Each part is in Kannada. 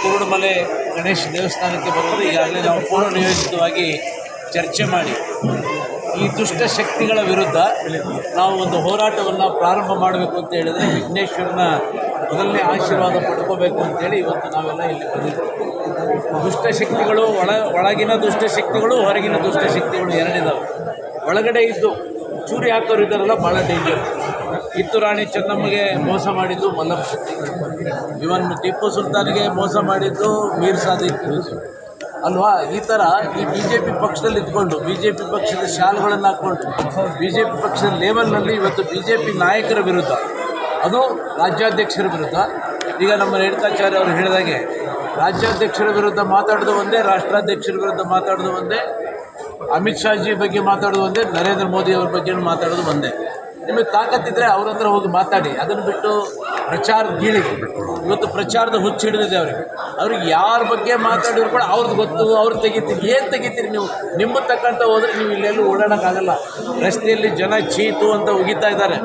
ಕುರುಡುಮಲೆ ಗಣೇಶ ದೇವಸ್ಥಾನಕ್ಕೆ ಬರೋದು ಈಗಾಗಲೇ ನಾವು ಪೂರ್ವ ನಿಯೋಜಿತವಾಗಿ ಚರ್ಚೆ ಮಾಡಿ ಈ ದುಷ್ಟ ಶಕ್ತಿಗಳ ವಿರುದ್ಧ ನಾವು ಒಂದು ಹೋರಾಟವನ್ನು ಪ್ರಾರಂಭ ಮಾಡಬೇಕು ಅಂತ ಹೇಳಿದರೆ ವಿಘ್ನೇಶ್ವರನ ಮೊದಲನೇ ಆಶೀರ್ವಾದ ಪಡ್ಕೋಬೇಕು ಅಂತೇಳಿ ಇವತ್ತು ನಾವೆಲ್ಲ ಇಲ್ಲಿ ಬಂದಿದ್ದೇವೆ. ದುಷ್ಟಶಕ್ತಿಗಳು ಒಳಗಿನ ದುಷ್ಟಶಕ್ತಿಗಳು, ಹೊರಗಿನ ದುಷ್ಟಶಕ್ತಿಗಳು ಎರಡಿದ್ದಾವೆ. ಒಳಗಡೆ ಇದ್ದು ಚೂರಿ ಹಾಕೋರು ಇದ್ದಾರಲ್ಲ, ಭಾಳ ಡೇಂಜರ್. ಕಿತ್ತು ರಾಣಿ ಚೆನ್ನಮ್ಮಗೆ ಮೋಸ ಮಾಡಿದ್ದು ಮಲ್ಲಪ್ಪ ಶೆಟ್ಟಿ, ಇವನ್ ಟಿಪ್ಪು ಸುಲ್ತಾನ್ಗೆ ಮೋಸ ಮಾಡಿದ್ದು ಮೀರ್ ಸಾದಿಕ್ ಅಲ್ವಾ. ಈ ಥರ ಈ ಬಿ ಜೆ ಪಿ ಪಕ್ಷದಲ್ಲಿ ಇದ್ಕೊಂಡು ಬಿ ಜೆ ಪಿ ಪಕ್ಷದ ಶಾಲ್ಗಳನ್ನು ಹಾಕ್ಕೊಂಡು ಬಿ ಜೆ ಪಿ ಪಕ್ಷದ ಲೆವೆಲ್ನಲ್ಲಿ ಇವತ್ತು ಬಿ ಜೆ ಪಿ ನಾಯಕರ ವಿರುದ್ಧ, ಅದು ರಾಜ್ಯಾಧ್ಯಕ್ಷರ ವಿರುದ್ಧ, ಈಗ ನಮ್ಮ ರೇಣುಕಾಚಾರ್ಯ ಅವರು ಹೇಳಿದಾಗೆ ರಾಜ್ಯಾಧ್ಯಕ್ಷರ ವಿರುದ್ಧ ಮಾತಾಡೋದು ಒಂದೇ, ರಾಷ್ಟ್ರಾಧ್ಯಕ್ಷರ ವಿರುದ್ಧ ಮಾತಾಡೋದು ಒಂದೇ, ಅಮಿತ್ ಶಾಜಿ ಬಗ್ಗೆ ಮಾತಾಡೋದು ಒಂದೇ, ನರೇಂದ್ರ ಮೋದಿ ಅವ್ರ ಬಗ್ಗೆ ಮಾತಾಡೋದು ಒಂದೇ. ನಿಮಗೆ ತಾಕತ್ತಿದ್ದರೆ ಅವ್ರ ಹತ್ರ ಹೋಗಿ ಮಾತಾಡಿ. ಅದನ್ನು ಬಿಟ್ಟು ಪ್ರಚಾರ ಗೀಳಿಗೆ ಇವತ್ತು ಪ್ರಚಾರದ ಹುಚ್ಚು ಹಿಡಿದಿದೆ ಅವ್ರಿಗೆ ಯಾರ ಬಗ್ಗೆ ಮಾತಾಡಿದ್ರು ಕೂಡ ಅವ್ರದ್ದು ಗೊತ್ತು, ಅವ್ರು ತೆಗಿತೀರಿ. ಏನು ತೆಗಿತೀರಿ ನೀವು? ನಿಮ್ಮ ತಕ್ಕಂತ ಹೋದರೆ ನೀವು ಇಲ್ಲೆಲ್ಲೂ ಓಡಾಡೋಕ್ಕಾಗಲ್ಲ. ರಸ್ತೆಯಲ್ಲಿ ಜನ ಚೀತು ಅಂತ ಉಗಿತಾ ಇದ್ದಾರೆ.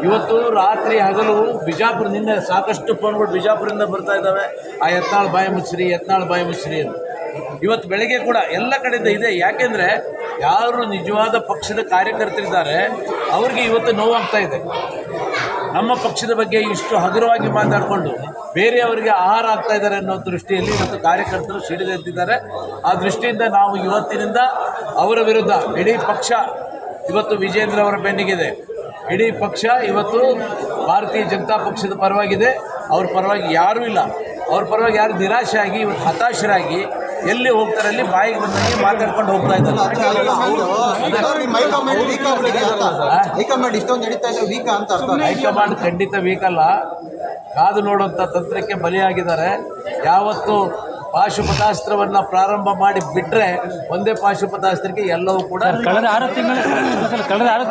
ಇವತ್ತು ರಾತ್ರಿ ಹಗಲು ಬಿಜಾಪುರ, ನಿನ್ನೆ ಸಾಕಷ್ಟು ಫೋನ್ಗಳು ಬಿಜಾಪುರದಿಂದ ಬರ್ತಾ ಇದ್ದಾವೆ, ಆ ಯತ್ನಾಳ್ ಬಾಯಿ ಮುಚ್ಚಿರಿ ಅಂತ. ಇವತ್ತು ಬೆಳಗ್ಗೆ ಕೂಡ ಎಲ್ಲ ಕಡೆಯಿಂದ ಇದೆ. ಯಾಕೆಂದರೆ ಯಾರು ನಿಜವಾದ ಪಕ್ಷದ ಕಾರ್ಯಕರ್ತರಿದ್ದಾರೆ ಅವ್ರಿಗೆ ಇವತ್ತು ನೋವಾಗ್ತಾ ಇದೆ. ನಮ್ಮ ಪಕ್ಷದ ಬಗ್ಗೆ ಇಷ್ಟು ಹಗುರವಾಗಿ ಮಾತಾಡಿಕೊಂಡು ಬೇರೆಯವರಿಗೆ ಆಹಾರ ಆಗ್ತಾ ಇದ್ದಾರೆ ಅನ್ನೋ ದೃಷ್ಟಿಯಲ್ಲಿ ಇವತ್ತು ಕಾರ್ಯಕರ್ತರು ಸಿಡಿದೆದ್ದಿದ್ದಾರೆ. ಆ ದೃಷ್ಟಿಯಿಂದ ನಾವು ಇವತ್ತಿನಿಂದ ಅವರ ವಿರುದ್ಧ ಇಡೀ ಪಕ್ಷ ಇವತ್ತು ವಿಜೇಂದ್ರ ಅವರ ಬೆನ್ನಿಗಿದೆ. ಇಡೀ ಪಕ್ಷ ಇವತ್ತು ಭಾರತೀಯ ಜನತಾ ಪಕ್ಷದ ಪರವಾಗಿದೆ. ಅವ್ರ ಪರವಾಗಿ ಯಾರೂ ಇಲ್ಲ. ಅವ್ರ ಪರವಾಗಿ ಯಾರು ನಿರಾಶೆ ಆಗಿ ಇವತ್ತು ಹತಾಶರಾಗಿ ಎಲ್ಲಿ ಹೋಗ್ತಾರೆ ಅಲ್ಲಿ ಬಾಯಿಗೆ ಬಂದಂಗೆ ಮಾತಾಡ್ಕೊಂಡು ಹೋಗ್ತಾ ಇದ್ದಾರೆ. ಹೈಕಮಾಂಡ್ ಖಂಡಿತ ವೀಕ್ ಅಲ್ಲ, ಕಾದು ನೋಡುವಂಥ ತಂತ್ರಕ್ಕೆ ಬಲಿಯಾಗಿದ್ದಾರೆ. ಯಾವತ್ತು ಪಾಶುಪತಾಸ್ತ್ರವನ್ನು ಪ್ರಾರಂಭ ಮಾಡಿ ಬಿಟ್ಟರೆ ಒಂದೇ ಪಾಶುಪತಾಸ್ತ್ರಕ್ಕೆ ಎಲ್ಲವೂ ಕೂಡ ಕಳೆದ 6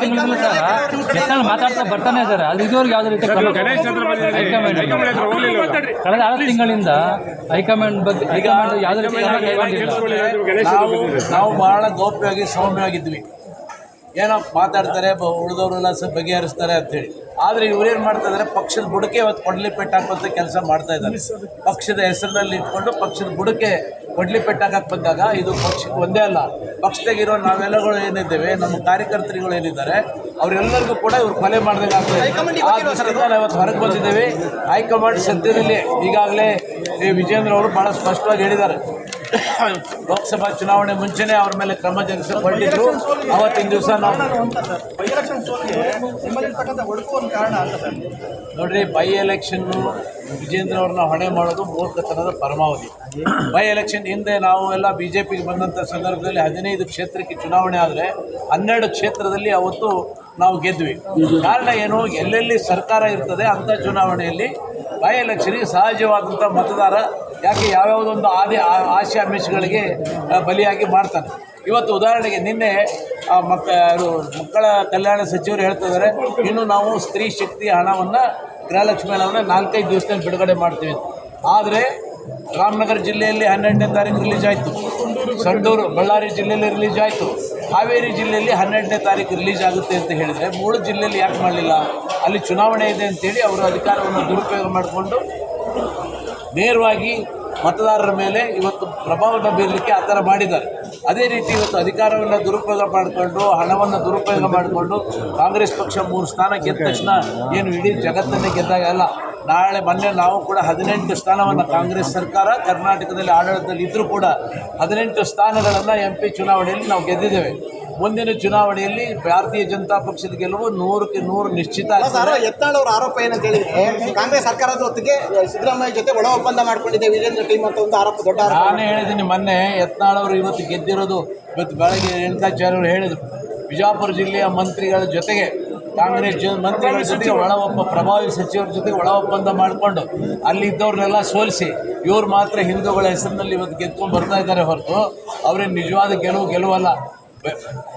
ತಿಂಗಳಿಂದ ಸರ್ ಮಾತಾಡ್ತಾ ಬರ್ತಾನೆ ಇದ್ದಾರೆ. ಅದು ಇದುವರೆಗೆ ಯಾವುದೇ ರೀತಿ ಕಳೆದ 6 ತಿಂಗಳಿಂದ ಹೈಕಮಾಂಡ್ ಬಗ್ಗೆ ಯಾವುದೇ ರೀತಿ ನಾವು ಬಹಳ ಗೌಪ್ಯವಾಗಿ ಸೌಮ್ಯವಾಗಿದ್ವಿ. ಏನೋ ಮಾತಾಡ್ತಾರೆ, ಉಳಿದವರೆಲ್ಲ ಬಗೆಹರಿಸ್ತಾರೆ ಅಂಥೇಳಿ. ಆದರೆ ಇವರೇನು ಮಾಡ್ತಾ ಇದ್ದಾರೆ, ಪಕ್ಷದ ಬುಡಕೆ ಇವತ್ತು ಕೊಡ್ಲಿ ಪೆಟ್ಟು ಹಾಕುವಂಥ ಕೆಲಸ ಮಾಡ್ತಾ ಇದ್ದಾರೆ. ಪಕ್ಷದ ಹೆಸರಿನಲ್ಲಿ ಇಟ್ಕೊಂಡು ಪಕ್ಷದ ಬುಡಕೆ ಕೊಡ್ಲಿ ಪೆಟ್ಟು ಹಾಕಕ್ಕೆ ಬಂದಾಗ ಇದು ಪಕ್ಷಕ್ಕೆ ಒಂದೇ ಅಲ್ಲ, ಪಕ್ಷದಾಗಿರೋ ನಾವೆಲ್ಲಗಳು ಏನಿದ್ದೇವೆ, ನಮ್ಮ ಕಾರ್ಯಕರ್ತರುಗಳು ಏನಿದ್ದಾರೆ ಅವರೆಲ್ಲರಿಗೂ ಕೂಡ ಇವ್ರು ಕೊಲೆ ಮಾಡಿದಾಗ ಆಗ್ತದೆ. ಆ ದೃಷ್ಟಿಯಿಂದ ನಾವು ಇವತ್ತು ಹೊರಗೆ ಬಂದಿದ್ದೇವೆ. ಹೈಕಮಾಂಡ್ ಸದ್ಯದಲ್ಲಿ ಈಗಾಗಲೇ ವಿಜೇಂದ್ರ ಅವರು ಭಾಳ ಸ್ಪಷ್ಟವಾಗಿ ಹೇಳಿದ್ದಾರೆ, ಲೋಕಸಭಾ ಚುನಾವಣೆ ಮುಂಚೆನೇ ಅವ್ರ ಮೇಲೆ ಕ್ರಮ ಜರುಗಿಸಿಕೊಂಡಿದ್ರು. ಅವತ್ತಿನ ದಿವಸ ನಾವು ನೋಡ್ರಿ, ಬೈ ಎಲೆಕ್ಷನ್ನು ವಿಜೇಂದ್ರ ಅವ್ರನ್ನ ಹೊಣೆ ಮಾಡೋದು ಮೂರ್ಖತನದ ಪರಮಾವಧಿ. ಬೈ ಎಲೆಕ್ಷನ್ ಹಿಂದೆ ನಾವು ಎಲ್ಲ ಬಿ ಜೆ ಪಿಗೆ ಬಂದಂಥ ಸಂದರ್ಭದಲ್ಲಿ 15 ಕ್ಷೇತ್ರಕ್ಕೆ ಚುನಾವಣೆ ಆದರೆ 12 ಕ್ಷೇತ್ರದಲ್ಲಿ ಅವತ್ತು ನಾವು ಗೆದ್ವಿ. ಕಾರಣ ಏನು? ಎಲ್ಲೆಲ್ಲಿ ಸರ್ಕಾರ ಇರ್ತದೆ ಅಂಥ ಚುನಾವಣೆಯಲ್ಲಿ ಬೈ ಎಲೆಕ್ಷನ್ಗೆ ಸಹಜವಾದಂಥ ಮತದಾರ ಯಾಕೆ ಯಾವ್ಯಾವುದೊಂದು ಆಶೆ ಆಮಿಷಗಳಿಗೆ ಬಲಿಯಾಗಿ ಮಾಡ್ತಾನೆ. ಇವತ್ತು ಉದಾಹರಣೆಗೆ ನಿನ್ನೆ ಮಕ್ಕಳ ಕಲ್ಯಾಣ ಸಚಿವರು ಹೇಳ್ತಿದ್ದಾರೆ, ಇನ್ನು ನಾವು ಸ್ತ್ರೀ ಶಕ್ತಿ ಹಣವನ್ನು ಗೃಹಲಕ್ಷ್ಮಿ ಹಣವನ್ನು 4-5 ದಿವಸದಲ್ಲಿ ಬಿಡುಗಡೆ ಮಾಡ್ತೀವಿ. ಆದರೆ ರಾಮನಗರ ಜಿಲ್ಲೆಯಲ್ಲಿ 12ನೇ ತಾರೀಕು ರಿಲೀಸ್ ಆಯಿತು, ಸಂಡೂರು ಬಳ್ಳಾರಿ ಜಿಲ್ಲೆಯಲ್ಲಿ ರಿಲೀಸ್ ಆಯಿತು, ಹಾವೇರಿ ಜಿಲ್ಲೆಯಲ್ಲಿ 12ನೇ ತಾರೀಕು ರಿಲೀಸ್ ಆಗುತ್ತೆ ಅಂತ ಹೇಳಿದರೆ 3 ಜಿಲ್ಲೆಯಲ್ಲಿ ಯಾಕೆ ಮಾಡಲಿಲ್ಲ? ಅಲ್ಲಿ ಚುನಾವಣೆ ಇದೆ ಅಂತೇಳಿ ಅವರು ಅಧಿಕಾರವನ್ನು ದುರುಪಯೋಗ ಮಾಡಿಕೊಂಡು ನೇರವಾಗಿ ಮತದಾರರ ಮೇಲೆ ಇವತ್ತು ಪ್ರಭಾವವನ್ನು ಬೀರಲಿಕ್ಕೆ ಆ ಥರ ಮಾಡಿದ್ದಾರೆ. ಅದೇ ರೀತಿ ಇವತ್ತು ಅಧಿಕಾರವನ್ನು ದುರುಪಯೋಗ ಮಾಡಿಕೊಂಡು, ಹಣವನ್ನು ದುರುಪಯೋಗ ಮಾಡಿಕೊಂಡು ಕಾಂಗ್ರೆಸ್ ಪಕ್ಷ 3 ಸ್ಥಾನ ಗೆದ್ದ ತಕ್ಷಣ ಏನು ಇಡೀ ಜಗತ್ತನ್ನೇ ಗೆದ್ದಾಗ ಅಲ್ಲ. ಮೊನ್ನೆ ನಾವು ಕೂಡ 18 ಸ್ಥಾನವನ್ನು ಕಾಂಗ್ರೆಸ್ ಸರ್ಕಾರ ಕರ್ನಾಟಕದಲ್ಲಿ ಆಡಳಿತದಲ್ಲಿ ಇದ್ದರೂ ಕೂಡ 18 ಸ್ಥಾನಗಳನ್ನು MP ಚುನಾವಣೆಯಲ್ಲಿ ನಾವು ಗೆದ್ದಿದ್ದೇವೆ. ಮುಂದಿನ ಚುನಾವಣೆಯಲ್ಲಿ ಭಾರತೀಯ ಜನತಾ ಪಕ್ಷದ ಗೆಲುವು 100ಕ್ಕೆ 100 ನಿಶ್ಚಿತ. ಯತ್ನಾಳ್ ಅವರ ಆರೋಪ ಏನಂತ ಹೇಳಿದ್ರೆ, ಕಾಂಗ್ರೆಸ್ ಸರ್ಕಾರದ ಹೊತ್ತಿಗೆ ಸಿದ್ದರಾಮಯ್ಯ ಜೊತೆ ಒಳ ಒಪ್ಪಂದ ಮಾಡ್ಕೊಂಡಿದೆ ವಿಜೇಂದ್ರ ಟೀಮ್ ಅಂತ ಒಂದು ಆರೋಪ, ದೊಡ್ಡ ಆರೋಪ. ನಾನೇ ಹೇಳಿದ್ದೀನಿ ಮೊನ್ನೆ, ಯತ್ನಾಳ್ ಅವರು ಇವತ್ತು ಗೆದ್ದಿರೋದು, ಇವತ್ತು ಬೆಳಗ್ಗೆ ರೇಣುಕಾಚಾರ್ಯ ಅವರು ಹೇಳಿದರು, ಬಿಜಾಪುರ ಜಿಲ್ಲೆಯ ಮಂತ್ರಿಗಳ ಜೊತೆಗೆ ಕಾಂಗ್ರೆಸ್ ಮಂತ್ರಿಗಳ ಜೊತೆಗೆ ಪ್ರಭಾವಿ ಸಚಿವರ ಜೊತೆಗೆ ಒಳ ಒಪ್ಪಂದ ಮಾಡಿಕೊಂಡು ಅಲ್ಲಿ ಇದ್ದವ್ರನ್ನೆಲ್ಲ ಸೋಲಿಸಿ ಇವ್ರು ಮಾತ್ರ ಹಿಂದೂಗಳ ಹೆಸರಿನಲ್ಲಿ ಇವತ್ತು ಗೆದ್ಕೊಂಡು ಬರ್ತಾ ಇದ್ದಾರೆ ಹೊರತು ಅವರೇನು ನಿಜವಾದ ಗೆಲುವಲ್ಲ.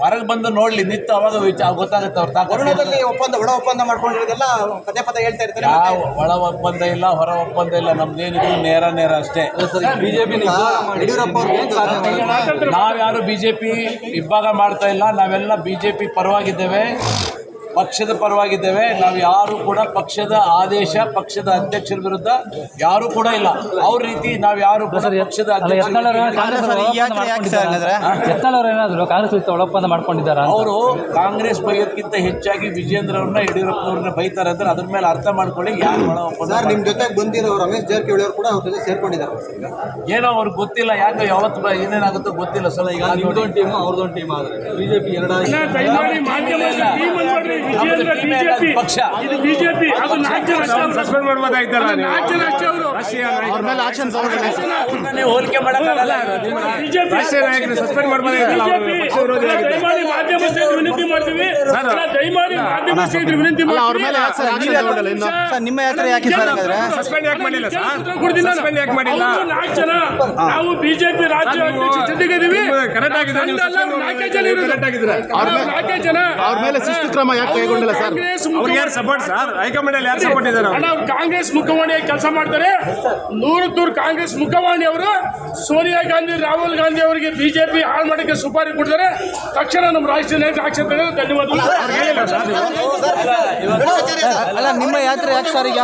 ಹೊರಗೆ ಬಂದು ನೋಡಲಿ, ನಿಂತು ಅವಾಗ ಗೊತ್ತಾಗುತ್ತೆ ಅವ್ರ ತಾಕತ್ತಲ್ಲಿ ಒಳ ಒಪ್ಪಂದ ಮಾಡ್ಕೊಂಡಿರೋದೆಲ್ಲ ಪದೇ ಪದೇ ಹೇಳ್ತಾ ಇರ್ತಾರೆ. ಯಾವ ಒಳ ಒಪ್ಪಂದ ಇಲ್ಲ, ಹೊರ ಒಪ್ಪಂದ ಇಲ್ಲ, ನಮ್ದೇನಿದ್ರು ನೇರ ಅಷ್ಟೇ. ಬಿಜೆಪಿ ನಾವ್ಯಾರು BJP ಇಬ್ಬಾಗ ಮಾಡ್ತಾ ಇಲ್ಲ, ನಾವೆಲ್ಲ BJP ಪರವಾಗಿದ್ದೇವೆ. ಪಕ್ಷದ ಪರವಾಗಿದ್ದೇವೆ. ನಾವು ಯಾರು ಕೂಡ ಪಕ್ಷದ ಆದೇಶ, ಪಕ್ಷದ ಅಧ್ಯಕ್ಷರ ವಿರುದ್ಧ ಯಾರು ಕೂಡ ಇಲ್ಲ. ಅವ್ರ ರೀತಿ ನಾವು ಯಾರು ಕೂಡ ಪಕ್ಷದ ಯತ್ನಾಳ್ ಏನಾದ್ರು ಕಾಂಗ್ರೆಸ್ ಜೊತೆ ಒಳಪ್ಪಂದ ಮಾಡ್ಕೊಂಡಿದ್ದಾರಾ? ಅವರು ಕಾಂಗ್ರೆಸ್ ಬೈಯೋದಕ್ಕಿಂತ ಹೆಚ್ಚಾಗಿ ವಿಜೇಂದ್ರ ಅವ್ರನ್ನ, ಯಡಿಯೂರಪ್ಪನವ್ರನ್ನ ಬೈತಾರೆ ಅಂದ್ರೆ ಅದ್ರ ಮೇಲೆ ಅರ್ಥ ಮಾಡ್ಕೊಳ್ಳಿ ಯಾರು ಒಳ ಒಪ್ಪಂದ. ಸರ್, ನಿಮ್ಮ ಜೊತೆ ಬಂದಿರೋ ರಮೇಶ್ ಜಾರಕಿಹೊಳಿ ಅವರು ಕೂಡ ಅವ್ರ ಜೊತೆ ಸೇರ್ಕೊಂಡಿದ್ದಾರೆ. ಏನೋ ಅವ್ರಿಗೆ ಗೊತ್ತಿಲ್ಲ, ಯಾಕೆ ಯಾವತ್ತು ಏನೇನಾಗುತ್ತೋ ಗೊತ್ತಿಲ್ಲ. ಸಲ ಈಗ ನಿಮ್ದೊಂದು ಟೀಮು ಅವ್ರದ್ದೊಂದು ಟೀಮ್ ಆದರೆ ಬಿಜೆಪಿ ಎರಡಾಗಿ ಪಕ್ಷ ನೀವು ಹೋಲಿಕೆ ಮಾಡಕ್ಕಾಗಲ್ಲ. ನಿಮ್ಮ ಯಾತ್ರೆ ಯಾಕೆ ನಾವು ಬಿಜೆಪಿ ರಾಜ್ಯ ಜೊತೆಗಿದ್ದೀವಿ. ಅವ್ರ ಮೇಲೆ ಶಿಸ್ತು ಕ್ರಮ ಯಾಕೆ ಕೈಗೊಂಡಿಲ್ಲ ಸರ್? ಯಾರು ಸಪೋರ್ಟ್ ಸರ್? ಹೈಕಮಾಂಡ್ ಅಲ್ಲಿ ಯಾರು ಸಪೋರ್ಟ್ ಇದ್ದಾರೆ? ಕಾಂಗ್ರೆಸ್ ಮುಖವಾಣಿಯಾಗಿ ಕೆಲಸ ಮಾಡ್ತಾರೆ. 100 ಕಾಂಗ್ರೆಸ್ ಮುಖವಾಣಿ ಅವರು ಸೋನಿಯಾ ಗಾಂಧಿ, ರಾಹುಲ್ ಗಾಂಧಿ ಅವರಿಗೆ ಬಿಜೆಪಿ ಹಾಳು ಮಾಡೋಕ್ಕೆ ಸುಪಾರಿ ಕೊಡ್ತಾರೆ. ತಕ್ಷಣ ನಮ್ಮ ರಾಷ್ಟ್ರೀಯ ನಾಯಕ ಆಕ್ಷೇಪ ಧನ್ಯವಾದಗಳು. ಅಲ್ಲ, ನಿಮ್ಮ ಯಾತ್ರೆ ಯಾಕೆ ಸರ್ ಈಗ